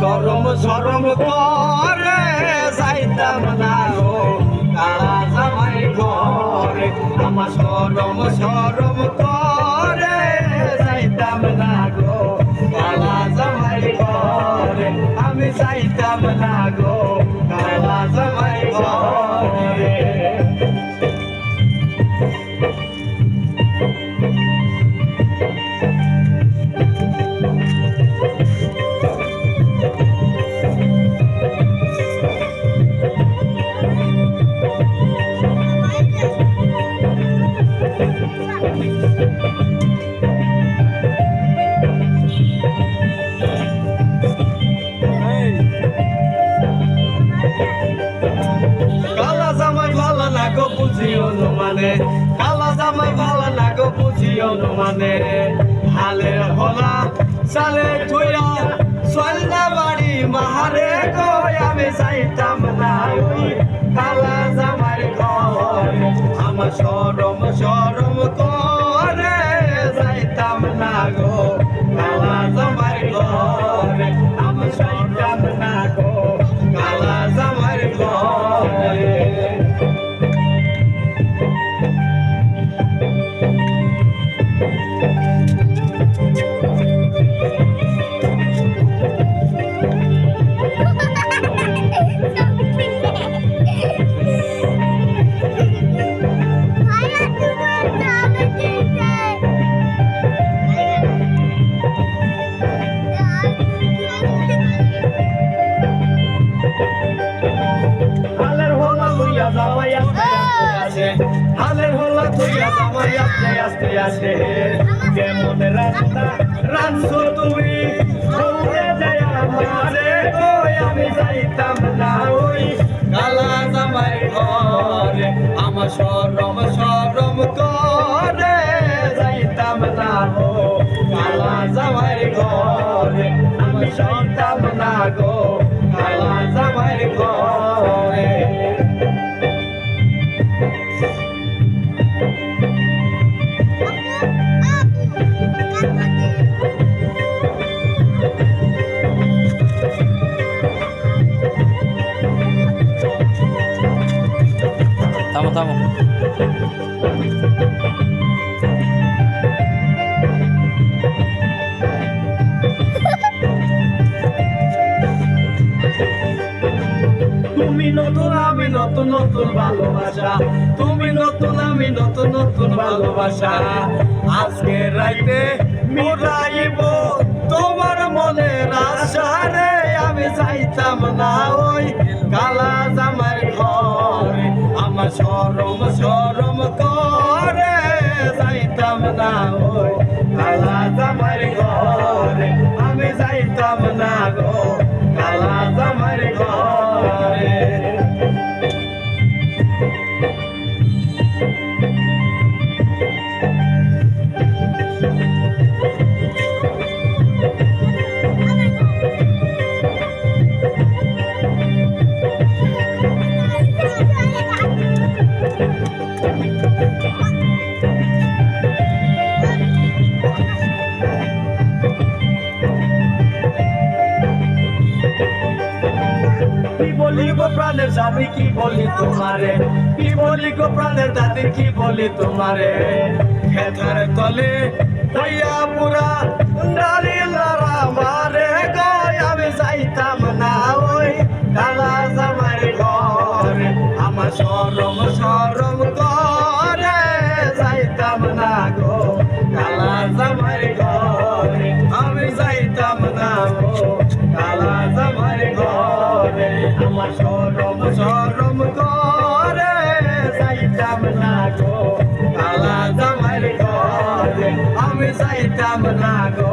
শরম শরম করে যাইতাম না গো কালা জামাই ঘরে আমার শরম শরম করে যাইতাম না গো কালা জামাই ঘরে আমি যাইতাম না গো কালা জামাই ঘরে কালা জামাই ভালো না গো বুঝিও মানে কালা জামাই ভালো না গো বুঝিও মানে হালের হলা চালে থুইয়া সোনা বাড়ি মাহারে গো আমি যাইতাম না ওই কালা জামাই ঘরে আমার শরম শরম করে যাইতাম না গো কালা জামাই ঘরে আমি যাইতাম না গো কালা জামাই ঘরে হালের হলা তুইয়া জামাই আস্তে আস্তে আসে কেমন রাস্তা রানছো তুমি দৌড়ে যায় আমারে ওই আমি যাইতাম না ওই কালা জামাই ঘরে আমার শরম শরম করে যাইতাম না গো কালা জামাই ঘরে আমি যাইতাম না গো কালা জামাই ঘরে থামো থামো তুমি নতুন আমি নতুন নতুন ভালোবাসা তুমি নতুন আমি নতুন নতুন ভালোবাসা আজকে রাইতে মুরাইব তোমার মনের আশা রে আমি যাইতাম না ওই কালা জামাই ঘরে আমার শরম শরম করে যাইতাম না ওই কালা জামাই ঘরে আমি যাইতাম না গো কালা জামাই ঘরে বলি গো প্রাণের স্বামী কি বলি তোমারে কি বলি গো প্রাণের দাদি কি বলি তোমারে খেতার তলে হইয়া পুরা নারী লড়া মারে গো আমি যাইতাম না ওই কালা জামাই ঘরে আমার শরম শরম করে যাইতাম না গো কালা জামাই ঘরে আমি যাইতাম না গো কালা জামাই ঘরে আমার শরম শরম করে যাইতাম না গো কালা জামাই ঘরে আমি যাইতাম না গো